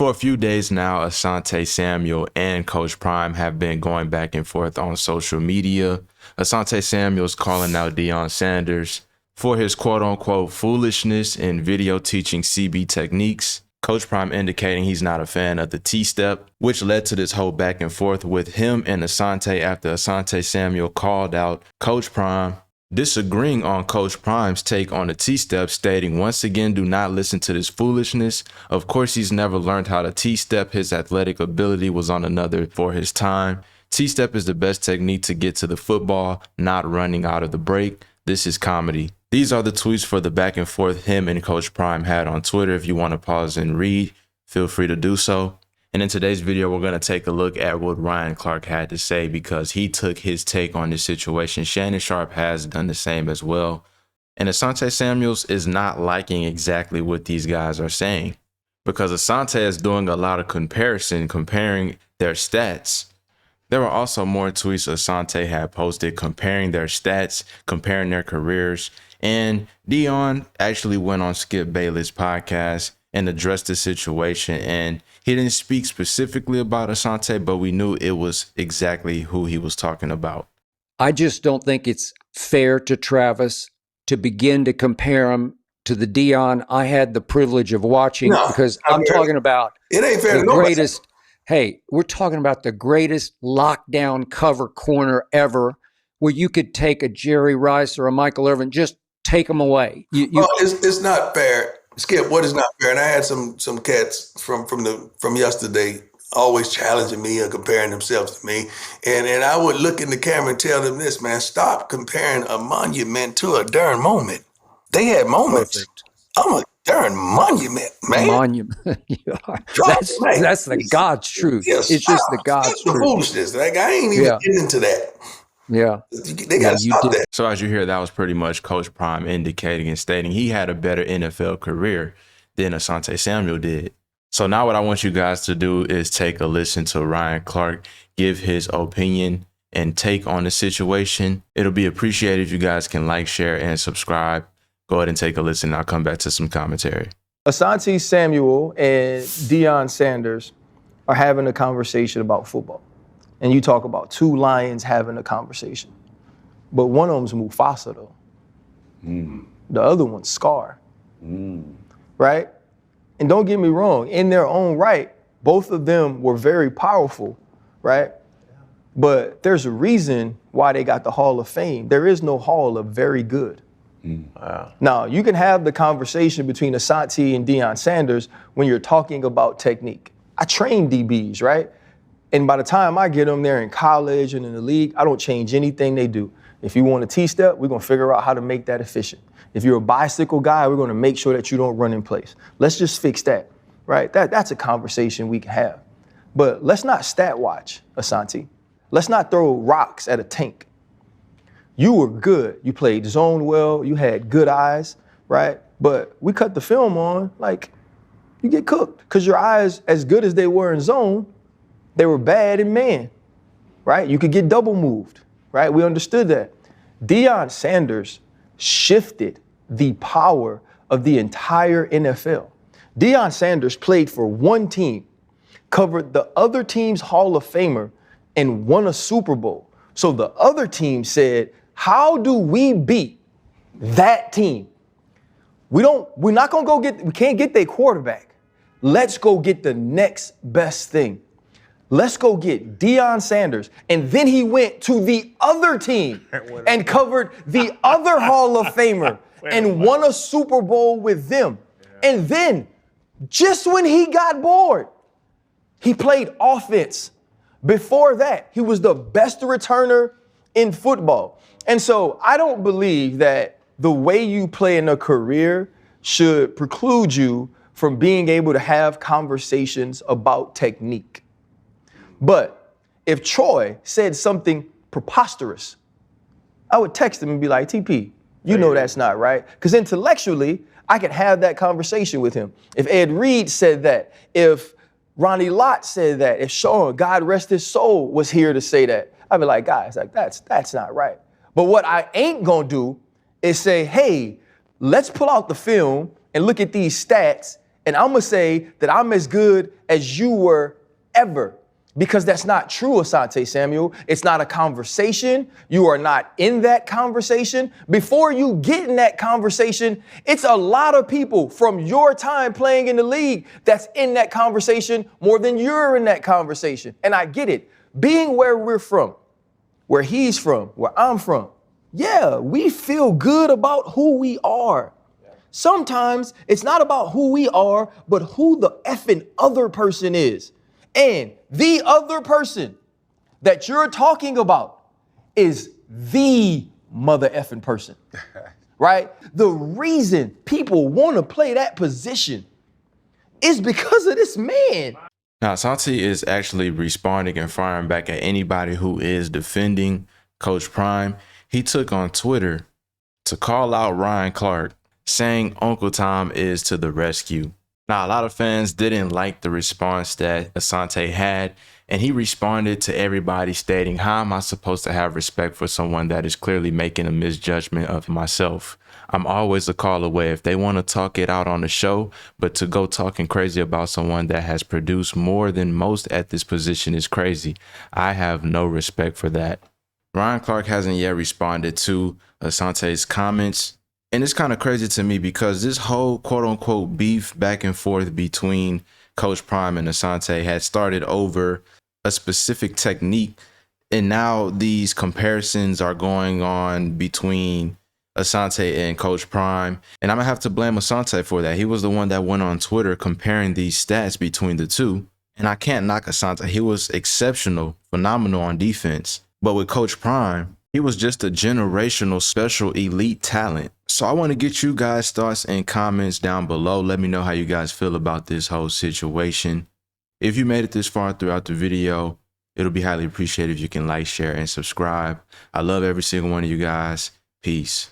For a few days now, Asante Samuel and Coach Prime have been going back and forth on social media. Asante Samuel's calling out Deion Sanders for his quote-unquote foolishness in video teaching CB techniques. Coach Prime indicating he's not a fan of the T-step, which led to this whole back and forth with him and Asante after Asante Samuel called out Coach Prime, disagreeing on Coach Prime's take on the T-step, stating, once again, do not listen to this foolishness. Of course, he's never learned how to T-step. His athletic ability was on another for his time. T-step is the best technique to get to the football, not running out of the break. This is comedy. These are the tweets for the back and forth him and Coach Prime had on Twitter. If you want to pause and read, feel free to do so. And in today's video, we're going to take a look at what Ryan Clark had to say because he took his take on this situation. Shannon Sharpe has done the same as well. And Asante Samuels is not liking exactly what these guys are saying because Asante is doing a lot of comparing their stats. There were also more tweets Asante had posted comparing their stats, comparing their careers. And Deion actually went on Skip Bayless' podcast and addressed the situation. And he didn't speak specifically about Asante, but we knew it was exactly who he was talking about. I just don't think it's fair to Travis to begin to compare him to the Deion I had the privilege of watching because I'm talking about it ain't fair the greatest. Hey, we're talking about the greatest lockdown cover corner ever where you could take a Jerry Rice or a Michael Irvin, just take them away. It's not fair. Skip, what is not fair? And I had some cats from yesterday always challenging me and comparing themselves to me. And I would look in the camera and tell them this, man, stop comparing a monument to a darn moment. They had moments. Perfect. I'm a darn monument, man. Monument. That's the God's truth. Yes, it's just the God's truth. That's the foolishness. Like, I ain't even getting into that. Yeah. They got to stop that. So as you hear, that was pretty much Coach Prime indicating and stating he had a better NFL career than Asante Samuel did. So now what I want you guys to do is take a listen to Ryan Clark give his opinion and take on the situation. It'll be appreciated if you guys can like, share, and subscribe. Go ahead and take a listen. I'll come back to some commentary. Asante Samuel and Deion Sanders are having a conversation about football. And you talk about two lions having a conversation. But one of them's Mufasa, though. The other one's Scar. Right? And don't get me wrong, in their own right, both of them were very powerful, right? But there's a reason why they got the Hall of Fame. There is no Hall of Very Good. Wow. Now, you can have the conversation between Asante and Deion Sanders when you're talking about technique. I train DBs, right? And by the time I get them there in college and in the league, I don't change anything they do. If you want a T-step, we're going to figure out how to make that efficient. If you're a bicycle guy, we're going to make sure that you don't run in place. Let's just fix that, right? That's a conversation we can have. But let's not stat watch, Asante. Let's not throw rocks at a tank. You were good. You played zone well. You had good eyes, right? But we cut the film on, like, you get cooked. Because your eyes, as good as they were in zone, they were bad in man, right? You could get double moved, right? We understood that. Deion Sanders shifted the power of the entire NFL. Deion Sanders played for one team, covered the other team's Hall of Famer, and won a Super Bowl. So the other team said, how do we beat that team? We can't get their quarterback. Let's go get the next best thing. Let's go get Deion Sanders. And then he went to the other team and covered the other Hall of Famer and won a Super Bowl with them. Yeah. And then, just when he got bored, he played offense. Before that, he was the best returner in football. And so I don't believe that the way you play in a career should preclude you from being able to have conversations about technique. But if Troy said something preposterous, I would text him and be like, TP, you know that's not right. Because intellectually, I could have that conversation with him. If Ed Reed said that, if Ronnie Lott said that, if Sean, God rest his soul, was here to say that, I'd be like, guys, like that's not right. But what I ain't gonna do is say, hey, let's pull out the film and look at these stats And I'm going to say that I'm as good as you were ever. Because that's not true, Asante Samuel. It's not a conversation. You are not in that conversation. Before you get in that conversation, it's a lot of people from your time playing in the league that's in that conversation more than you're in that conversation. And I get it. Being where we're from, where he's from, where I'm from, yeah, we feel good about who we are. Sometimes it's not about who we are, but who the effing other person is. And the other person that you're talking about is the mother effing person, right? The reason people want to play that position is because of this man. Now, Asante is actually responding and firing back at anybody who is defending Coach Prime. He took on Twitter to call out Ryan Clark, saying Uncle Tom is to the rescue. Now, a lot of fans didn't like the response that Asante had, and he responded to everybody stating, how am I supposed to have respect for someone that is clearly making a misjudgment of myself? I'm always a call away. If they want to talk it out on the show, but to go talking crazy about someone that has produced more than most at this position is crazy. I have no respect for that. Ryan Clark hasn't yet responded to Asante's comments. And it's kind of crazy to me because this whole quote unquote beef back and forth between Coach Prime and Asante had started over a specific technique. And now these comparisons are going on between Asante and Coach Prime. And I'm going to have to blame Asante for that. He was the one that went on Twitter comparing these stats between the two. And I can't knock Asante. He was exceptional, phenomenal on defense. But with Coach Prime, he was just a generational special elite talent. So I want to get you guys' thoughts and comments down below. Let me know how you guys feel about this whole situation. If you made it this far throughout the video, it'll be highly appreciated if you can like, share, and subscribe. I love every single one of you guys. Peace.